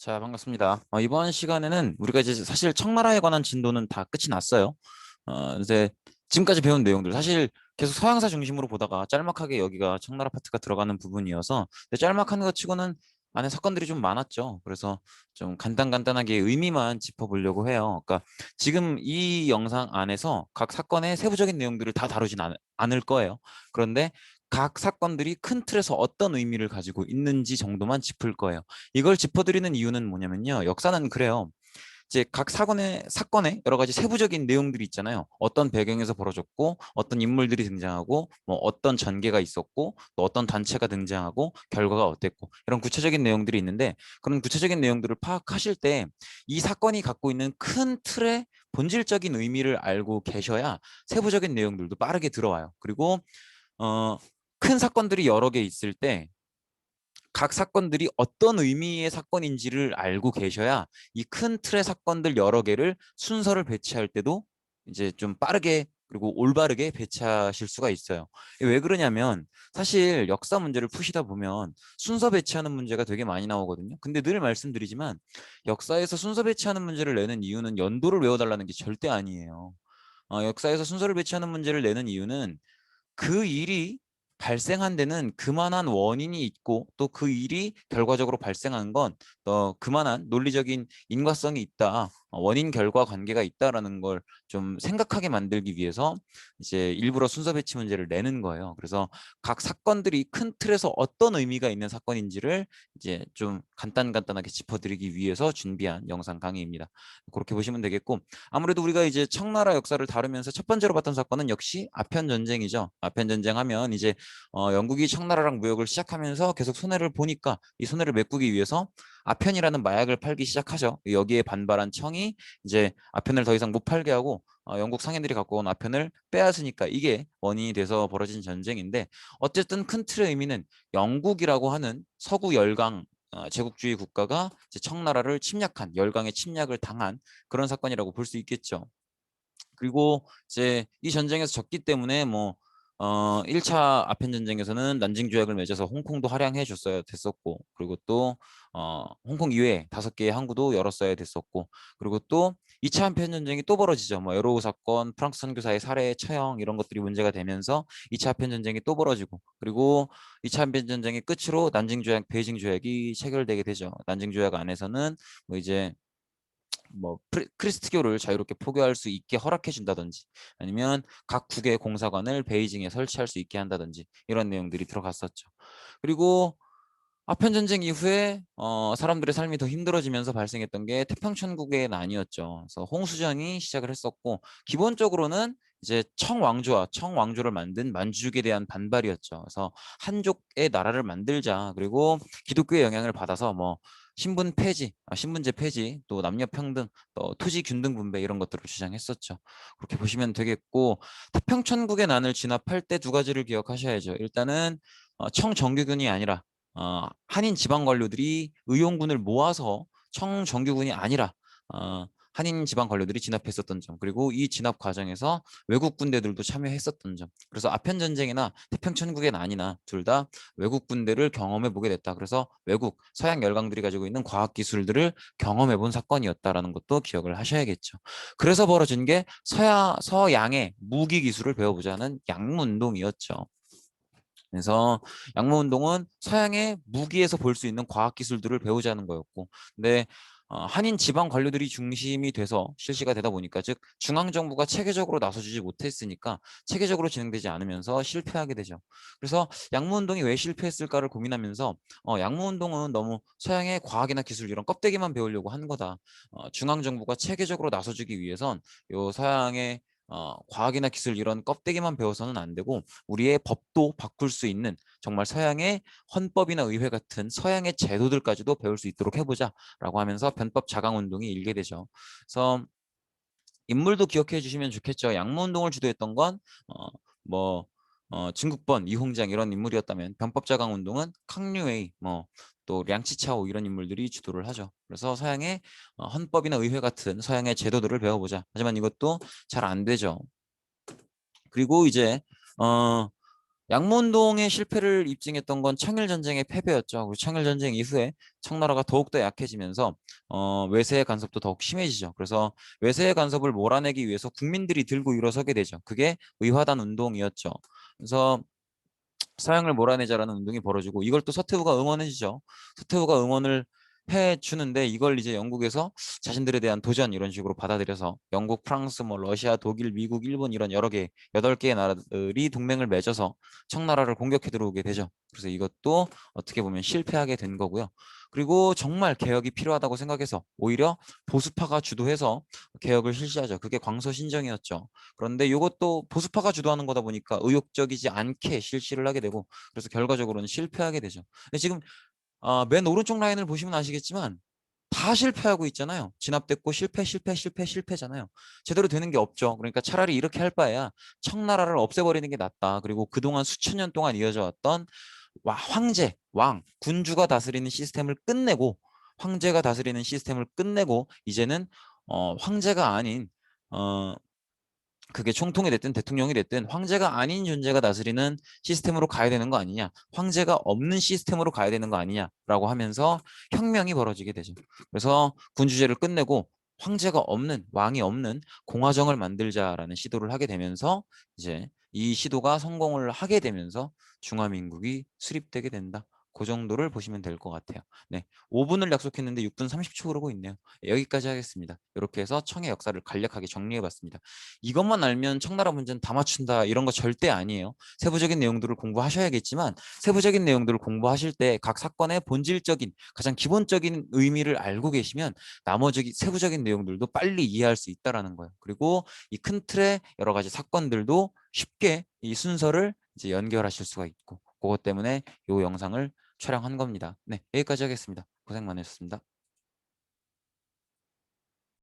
자, 반갑습니다. 이번 시간에는 우리가 이제 사실 청나라에 관한 진도는 다 끝이 났어요. 이제 지금까지 배운 내용들 사실 계속 서양사 중심으로 보다가 짤막하게 여기가 청나라 파트가 들어가는 부분이어서 근데 짤막한 것 치고는 안에 사건들이 좀 많았죠. 그래서 좀 간단하게 의미만 짚어보려고 해요. 그러니까 지금 이 영상 안에서 각 사건의 세부적인 내용들을 다 다루진 않을 거예요. 그런데 각 사건들이 큰 틀에서 어떤 의미를 가지고 있는지 정도만 짚을 거예요. 이걸 짚어드리는 이유는 뭐냐면요. 역사는 그래요. 이제 각 사건에 여러 가지 세부적인 내용들이 있잖아요. 어떤 배경에서 벌어졌고, 어떤 인물들이 등장하고, 뭐 어떤 전개가 있었고, 또 어떤 단체가 등장하고, 결과가 어땠고, 이런 구체적인 내용들이 있는데, 그런 구체적인 내용들을 파악하실 때, 이 사건이 갖고 있는 큰 틀의 본질적인 의미를 알고 계셔야 세부적인 내용들도 빠르게 들어와요. 그리고 어, 큰 사건들이 여러 개 있을 때 각 사건들이 어떤 의미의 사건인지를 알고 계셔야 이 큰 틀의 사건들 여러 개를 순서를 배치할 때도 이제 좀 빠르게 그리고 올바르게 배치하실 수가 있어요. 왜 그러냐면 사실 역사 문제를 푸시다 보면 순서 배치하는 문제가 되게 많이 나오거든요. 근데 늘 말씀드리지만 역사에서 순서 배치하는 문제를 내는 이유는 연도를 외워달라는 게 절대 아니에요. 역사에서 순서를 배치하는 문제를 내는 이유는 그 일이 발생한 데는 그만한 원인이 있고 또 그 일이 결과적으로 발생한 건 그만한 논리적인 인과성이 있다. 원인 결과 관계가 있다라는 걸 좀 생각하게 만들기 위해서 이제 일부러 순서 배치 문제를 내는 거예요. 그래서 각 사건들이 큰 틀에서 어떤 의미가 있는 사건인지를 이제 좀 간단하게 짚어드리기 위해서 준비한 영상 강의입니다. 그렇게 보시면 되겠고 아무래도 우리가 이제 청나라 역사를 다루면서 첫 번째로 봤던 사건은 역시 아편 전쟁이죠. 아편 전쟁 하면 이제 영국이 청나라랑 무역을 시작하면서 계속 손해를 보니까 이 손해를 메꾸기 위해서 아편이라는 마약을 팔기 시작하죠. 여기에 반발한 청이 이제 아편을 더 이상 못 팔게 하고 영국 상인들이 갖고 온 아편을 빼앗으니까 이게 원인이 돼서 벌어진 전쟁인데 어쨌든 큰 틀의 의미는 영국이라고 하는 서구 열강 제국주의 국가가 이제 청나라를 침략한 열강의 침략을 당한 그런 사건이라고 볼 수 있겠죠. 그리고 이제 이 전쟁에서 졌기 때문에 뭐 1차 아편 전쟁에서는 난징 조약을 맺어서 홍콩도 할양해 줬어야 됐었고 그리고 또 홍콩 이외에 5개의 항구도 열었어야 됐었고 그리고 또 2차 아편 전쟁이 또 벌어지죠. 뭐 에로우 사건, 프랑스 선교사의 살해, 처형 이런 것들이 문제가 되면서 2차 아편 전쟁이 또 벌어지고 그리고 2차 아편 전쟁의 끝으로 난징 조약, 베이징 조약이 체결되게 되죠. 난징 조약 안에서는 뭐 이제 뭐 크리스트교를 자유롭게 포교할 수 있게 허락해 준다든지 아니면 각 국의 공사관을 베이징에 설치할 수 있게 한다든지 이런 내용들이 들어갔었죠. 그리고 아편 전쟁 이후에 사람들의 삶이 더 힘들어지면서 발생했던 게 태평천국의 난이었죠. 그래서 홍수전이 시작을 했었고 기본적으로는 이제 청왕조를 만든 만주족에 대한 반발이었죠. 그래서 한족의 나라를 만들자. 그리고 기독교의 영향을 받아서 뭐 신분제 폐지, 또 남녀 평등, 또 토지 균등 분배 이런 것들을 주장했었죠. 그렇게 보시면 되겠고 태평천국의 난을 진압할 때 두 가지를 기억하셔야죠. 일단은 청정규군이 아니라 한인 지방 관료들이 의용군을 모아서 청정규군이 아니라 한인 지방 관료들이 진압했었던 점 그리고 이 진압 과정에서 외국 군대들도 참여했었던 점 그래서 아편 전쟁이나 태평천국의 난이나 둘 다 외국 군대를 경험해 보게 됐다. 그래서 외국 서양 열강들이 가지고 있는 과학 기술들을 경험해 본 사건이었다라는 것도 기억을 하셔야겠죠. 그래서 벌어진 게 서양의 무기 기술을 배워보자는 양무운동이었죠. 그래서 양모운동은 서양의 무기에서 볼 수 있는 과학 기술들을 배우자는 거였고, 근데 한인 지방 관료들이 중심이 돼서 실시가 되다 보니까 즉 중앙 정부가 체계적으로 나서주지 못했으니까 체계적으로 진행되지 않으면서 실패하게 되죠. 그래서 양모운동이 왜 실패했을까를 고민하면서 양모운동은 너무 서양의 과학이나 기술 이런 껍데기만 배우려고 한 거다. 중앙 정부가 체계적으로 나서주기 위해선 요 서양의 과학이나 기술 이런 껍데기만 배워서는 안 되고 우리의 법도 바꿀 수 있는 정말 서양의 헌법이나 의회 같은 서양의 제도들까지도 배울 수 있도록 해보자라고 하면서 변법 자강 운동이 일게 되죠. 그래서 인물도 기억해 주시면 좋겠죠. 양모운동을 주도했던 건 뭐 진국번, 이홍장 이런 인물이었다면 변법 자강 운동은 캉류웨이, 뭐 또 량치차오 이런 인물들이 주도를 하죠. 그래서 서양의 헌법이나 의회 같은 서양의 제도들을 배워보자. 하지만 이것도 잘 안 되죠. 그리고 이제 어 양문동의 실패를 입증했던 건 청일전쟁의 패배였죠. 그리고 청일전쟁 이후에 청나라가 더욱더 약해지면서 외세의 간섭도 더욱 심해지죠. 그래서 외세의 간섭을 몰아내기 위해서 국민들이 들고 일어서게 되죠. 그게 의화단 운동이었죠. 그래서 서양을 몰아내자라는 운동이 벌어지고 이걸 또 서태후가 응원해주죠. 서태후가 응원을 해주는데 이걸 이제 영국에서 자신들에 대한 도전 이런 식으로 받아들여서 영국, 프랑스, 뭐 러시아, 독일, 미국, 일본 이런 여러 개 8개의 나라들이 동맹을 맺어서 청나라를 공격해 들어오게 되죠. 그래서 이것도 어떻게 보면 실패하게 된 거고요. 그리고 정말 개혁이 필요하다고 생각해서 오히려 보수파가 주도해서 개혁을 실시하죠. 그게 광서신정이었죠. 그런데 이것도 보수파가 주도하는 거다 보니까 의욕적이지 않게 실시를 하게 되고 그래서 결과적으로는 실패하게 되죠. 근데 지금 맨 오른쪽 라인을 보시면 아시겠지만 다 실패하고 있잖아요. 진압됐고 실패, 실패, 실패, 실패잖아요. 제대로 되는 게 없죠. 그러니까 차라리 이렇게 할 바에야 청나라를 없애버리는 게 낫다. 그리고 그동안 수천 년 동안 이어져 왔던 황제, 왕, 군주가 다스리는 시스템을 끝내고 황제가 다스리는 시스템을 끝내고 이제는 황제가 아닌 어, 그게 총통이 됐든 대통령이 됐든 황제가 아닌 존재가 다스리는 시스템으로 가야 되는 거 아니냐, 황제가 없는 시스템으로 가야 되는 거 아니냐라고 하면서 혁명이 벌어지게 되죠. 그래서 군주제를 끝내고 황제가 없는, 왕이 없는 공화정을 만들자라는 시도를 하게 되면서 이제 이 시도가 성공을 하게 되면서 중화민국이 수립되게 된다. 그 정도를 보시면 될 것 같아요. 네, 5분을 약속했는데 6분 30초 흐르고 있네요. 여기까지 하겠습니다. 이렇게 해서 청의 역사를 간략하게 정리해봤습니다. 이것만 알면 청나라 문제는 다 맞춘다 이런 거 절대 아니에요. 세부적인 내용들을 공부하셔야겠지만 세부적인 내용들을 공부하실 때 각 사건의 본질적인 가장 기본적인 의미를 알고 계시면 나머지 세부적인 내용들도 빨리 이해할 수 있다라는 거예요. 그리고 이 큰 틀의 여러 가지 사건들도 쉽게 이 순서를 이제 연결하실 수가 있고 그것 때문에 이 영상을 촬영한 겁니다. 네, 여기까지 하겠습니다. 고생 많으셨습니다.